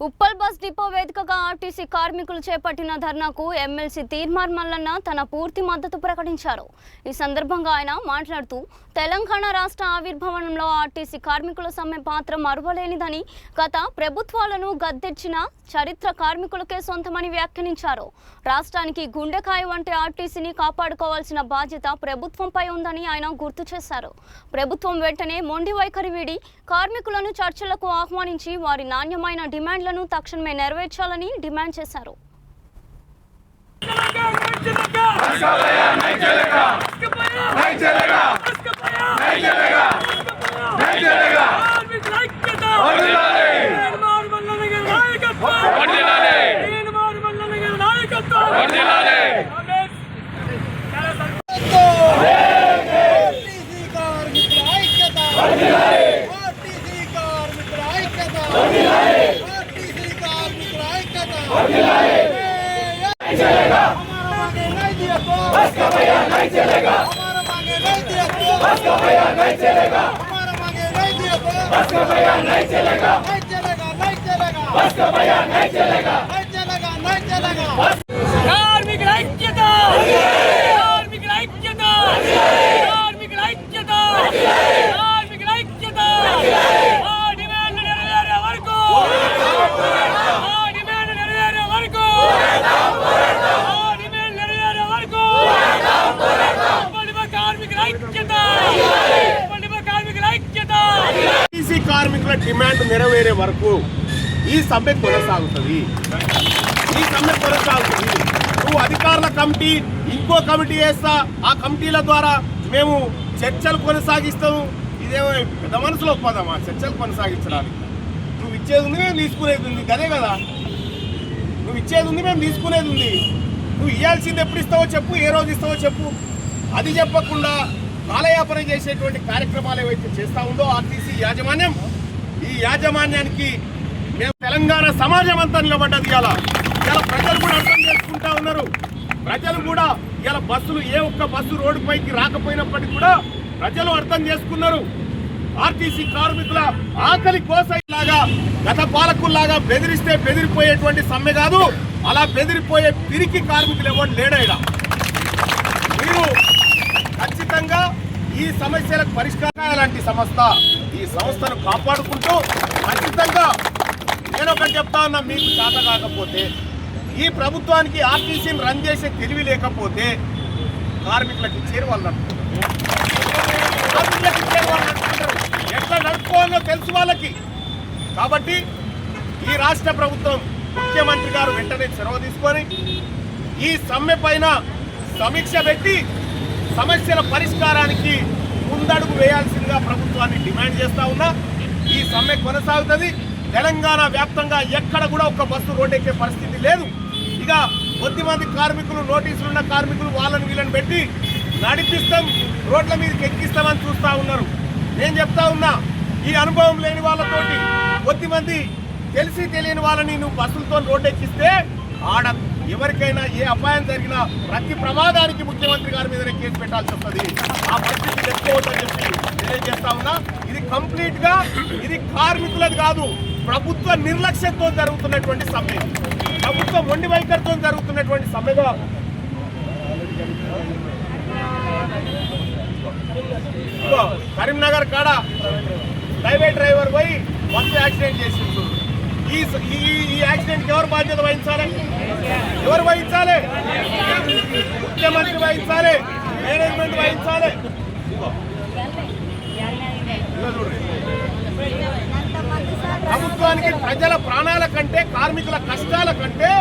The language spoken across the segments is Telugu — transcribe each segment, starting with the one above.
ఉప్పల్ బస్ డిపో వేదికగా ఆర్టీసీ కార్మికులు చేపట్టిన ధర్నాకు ఎమ్మెల్సీ తీర్మార్ మల్లన్న తన పూర్తి మద్దతు ప్రకటించారు। ఈ సందర్భంగా ఆయన మాట్లాడుతూ తెలంగాణ రాష్ట్ర ఆవిర్భావంలో ఆర్టీసీ కార్మికుల సమ్మె పాత్ర మరువలేనిదని, గత ప్రభుత్వాలను గద్దెచ్చిన చరిత్ర కార్మికులకే సొంతమని వ్యాఖ్యానించారు। రాష్ట్రానికి గుండెకాయ వంటి ఆర్టీసీని కాపాడుకోవాల్సిన బాధ్యత ప్రభుత్వంపై ఉందని ఆయన గుర్తు చేశారు। ప్రభుత్వం వెంటనే మొండి వైఖరి వీడి కార్మికులను చర్చలకు ఆహ్వానించి వారి నాణ్యమైన డిమాండ్లను తక్షణమే నెరవేర్చాలని డిమాండ్ చేశారు। కార్మికుల డిమాండ్ నెరవేరే వరకు ఈ సమ్మె కొనసాగుతుంది। నువ్వు అధికారుల కమిటీ ఇంకో కమిటీ వేస్తా, ఆ కమిటీల ద్వారా మేము చర్చలు కొనసాగిస్తాము। ఇదేమో పెద్ద మనసులో ఒప్పదమ్మా చర్చలు కొనసాగించడానికి? నువ్వు ఇచ్చేది ఉంది, మేము తీసుకునేది ఉంది, అదే కదా? నువ్వు ఇచ్చేది ఉంది, మేము తీసుకునేది ఉంది। నువ్వు ఇవ్వాల్సింది ఎప్పుడు ఇస్తావో చెప్పు, ఏ రోజు ఇస్తావో చెప్పు। అది చెప్పకుండా కాలయాపన చేసేటువంటి కార్యక్రమాలు ఏవైతే చేస్తూ ఉందో ఆర్టీసీ యాజమాన్యం, ఈ యాజమాన్యానికి మేము తెలంగాణ సమాజం అంతా నిలబడ్డది। ఇలా ప్రజలు కూడా అర్థం చేసుకుంటా ఉన్నారు। ప్రజలు కూడా ఇలా బస్సులు ఏ ఒక్క బస్సు రోడ్డుపైకి రాకపోయినప్పటికీ కూడా ప్రజలు అర్థం చేసుకున్నారు। ఆర్టీసీ కార్మికుల ఆకలి కోసలాగా గత పాలకుల్లాగా బెదిరిస్తే బెదిరిపోయేటువంటి సమ్మె కాదు, అలా బెదిరిపోయే పిరికి కార్మికులు ఎవరు లేడైనా। మీరు ఖచ్చితంగా ఈ సమస్యలకు పరిష్కారం లాంటి సంస్థ, ఈ సంస్థను కాపాడుకుంటూ ఖచ్చితంగా నేను ఒకటి చెప్తా ఉన్నా, మీకు చేత కాకపోతే, ఈ ప్రభుత్వానికి ఆర్టీసీని రన్ చేసే తెలివి లేకపోతే కార్మికులకు ఇచ్చేరు వాళ్ళు ఎట్లా నడుపుకోవాలో తెలుసు వాళ్ళకి। కాబట్టి ఈ రాష్ట్ర ప్రభుత్వం ముఖ్యమంత్రి గారు వెంటనే చొరవ తీసుకొని ఈ సమ్మె పైన సమీక్ష పెట్టి సమస్యల పరిష్కారానికి ముందడుగు వేయాల్సిందిగా ప్రభుత్వాన్ని డిమాండ్ చేస్తా ఉన్నా। ఈ సమ్మె కొనసాగుతుంది। తెలంగాణ వ్యాప్తంగా ఎక్కడ కూడా ఒక బస్సు రోడ్డెక్కే పరిస్థితి లేదు। ఇక కొద్దిమంది కార్మికులు, నోటీసులున్న కార్మికులు వాళ్ళని వీళ్ళని పెట్టి నడిపిస్తాం, రోడ్ల మీదకి ఎక్కిస్తామని చూస్తూ ఉన్నారు। నేను చెప్తా ఉన్నా, ఈ అనుభవం లేని వాళ్ళతోటి కొద్దిమంది తెలిసి తెలియని వాళ్ళని నువ్వు బస్సులతో రోడ్డు ఎక్కిస్తే ఆడ ఎవరికైనా ఏ అపాయం జరిగినా ప్రతి ప్రమాదానికి ముఖ్యమంత్రి గారి మీదనే కేసు పెట్టాల్సి వస్తుంది। ఆ పరిస్థితి తెచ్చుకోవద్దని చెప్పి తెలియజేస్తా ఉన్నా। ఇది కంప్లీట్ గా ఇది కార్మికులది కాదు, ప్రభుత్వ నిర్లక్ష్యంతో జరుగుతున్నటువంటి సమ్మె, ప్రభుత్వ మొండి వైఖరితో జరుగుతున్నటువంటి సమ్మెగా కరీంనగర్ కాడ ప్రైవేట్ డ్రైవర్ పోయి బస్సు యాక్సిడెంట్ చేసింది। ఈ యాక్సిడెంట్కి ఎవరు బాధ్యత వహించాలి? ఎవరు వహించాలి? ముఖ్యమంత్రి వహించాలి, మేనేజ్మెంట్ వహించాలి। ప్రభుత్వానికి ప్రజల ప్రాణాల కంటే, కార్మికుల కష్టాల కంటే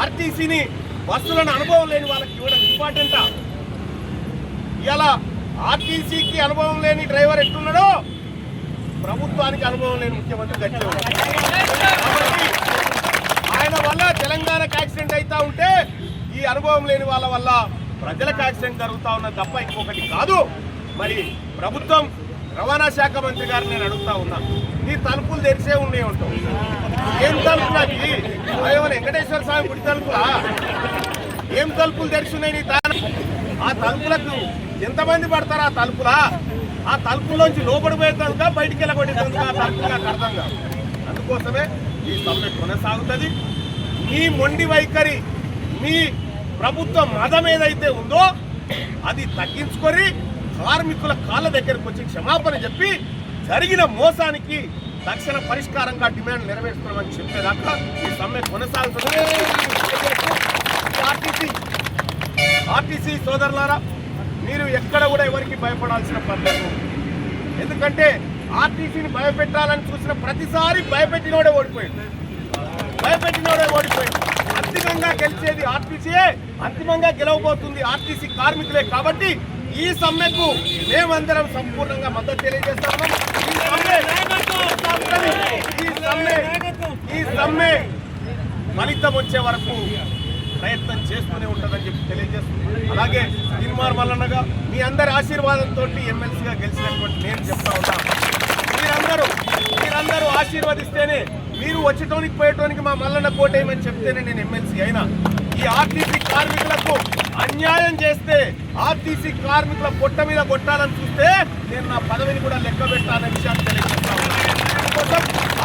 ఆర్టీసీని బస్సులను అనుభవం లేని వాళ్ళకి ఇవ్వడం ఇంపార్టెంటా? ఇలా ఆర్టీసీకి అనుభవం లేని డ్రైవర్ ఎట్లున్నాడో ప్రభుత్వానికి అనుభవం లేని ముఖ్యమంత్రి గట్టి కాబట్టి ఆయన వల్ల తెలంగాణకు యాక్సిడెంట్ అవుతా ఉంటే ఈ అనుభవం లేని వాళ్ళ వల్ల ప్రజలకు యాక్సిడెంట్ జరుగుతూ ఉన్నది తప్ప ఇంకొకటి కాదు। మరి ప్రభుత్వం, రవాణా శాఖ మంత్రి గారు నేను అడుగుతా ఉన్నా, నీ తలుపులు తెరిసే ఉన్నాయి ఉంటావు, ఏం తలుపులకి? ఏమైనా వెంకటేశ్వర స్వామి గుడి తలుపులా? ఏం తలుపులు తెరిచున్నాయి నీ తాను? ఆ తలుపులకు ఎంతమంది పడతారు? ఆ తలుపులా? ఆ తలుపులోంచి లోపడి పోయేందుక బయటికి వెళ్ళగొట్టేందుకు ఆ తలుపులు నాకు అర్థం కాదు। అందుకోసమే ఈ సమ్మె కొనసాగుతుంది. మీ మొండి వైఖరి, మీ ప్రభుత్వ మదం ఏదైతే ఉందో అది తగ్గించుకొని కార్మికుల కాళ్ళ దగ్గరకు వచ్చి క్షమాపణ చెప్పి జరిగిన మోసానికి తక్షణ పరిష్కారంగా డిమాండ్ నెరవేరుస్తున్నామని చెప్పేదాకా ఈ సమ్మె కొనసాగుతుంది. ఆర్టీసీ సోదరులారా, మీరు ఎక్కడ కూడా ఎవరికి భయపడాల్సిన పర్లేదు. ఎందుకంటే ఆర్టీసీని భయపెట్టాలని చూసిన ప్రతిసారి భయపెట్టినోడే ఓడిపోయాడు. అంతిమంగా గెలిచేది ఆర్టీసీయే, అంతిమంగా గెలవబోతుంది ఆర్టీసీ కార్మికులే. కాబట్టి ఈ సమ్మెకు మేమందరం సంపూర్ణంగా మద్దతు తెలియజేస్తాము. ఈ సమ్మె ఫలితం వచ్చే వరకు ప్రయత్నం చేస్తూనే ఉంటుందని చెప్పి తెలియజేస్తుంది. అలాగే తీర్మార్ మల్లన్నగా మీ అందరి ఆశీర్వాదంతో ఎమ్మెల్సీగా గెలిచినటువంటి నేను చెప్తా ఉన్నాను, మీరందరూ ఆశీర్వదిస్తేనే, మీరు వచ్చేటోనికి పోయేటోనికి మా మల్లన్న కోటేయమని చెప్తేనే నేను ఎమ్మెల్సీ అయినా. ఈ ఆర్టీసీ కార్మికులకు అన్యాయం చేస్తే, ఆర్టీసీ కార్మికుల పొట్ట మీద కొట్టాలని చూస్తే నేను నా పదవిని కూడా లెక్క పెట్టాలనే విషయాన్ని తెలియజేస్తాను.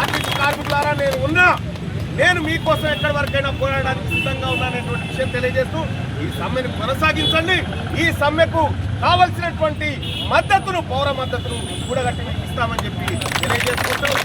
ఆర్టీసీ కార్మికులారా, నేను మీకోసం ఎక్కడి వరకైనా పోరాడడానికి సిద్ధంగా ఉన్నాననేటువంటి విషయం తెలియజేస్తూ ఈ సమ్మెను కొనసాగించండి. ఈ సమ్మెకు కావలసినటువంటి మద్దతును, పౌర మద్దతును కూడగట్టి ఇస్తామని చెప్పి తెలియజేసుకుంటూ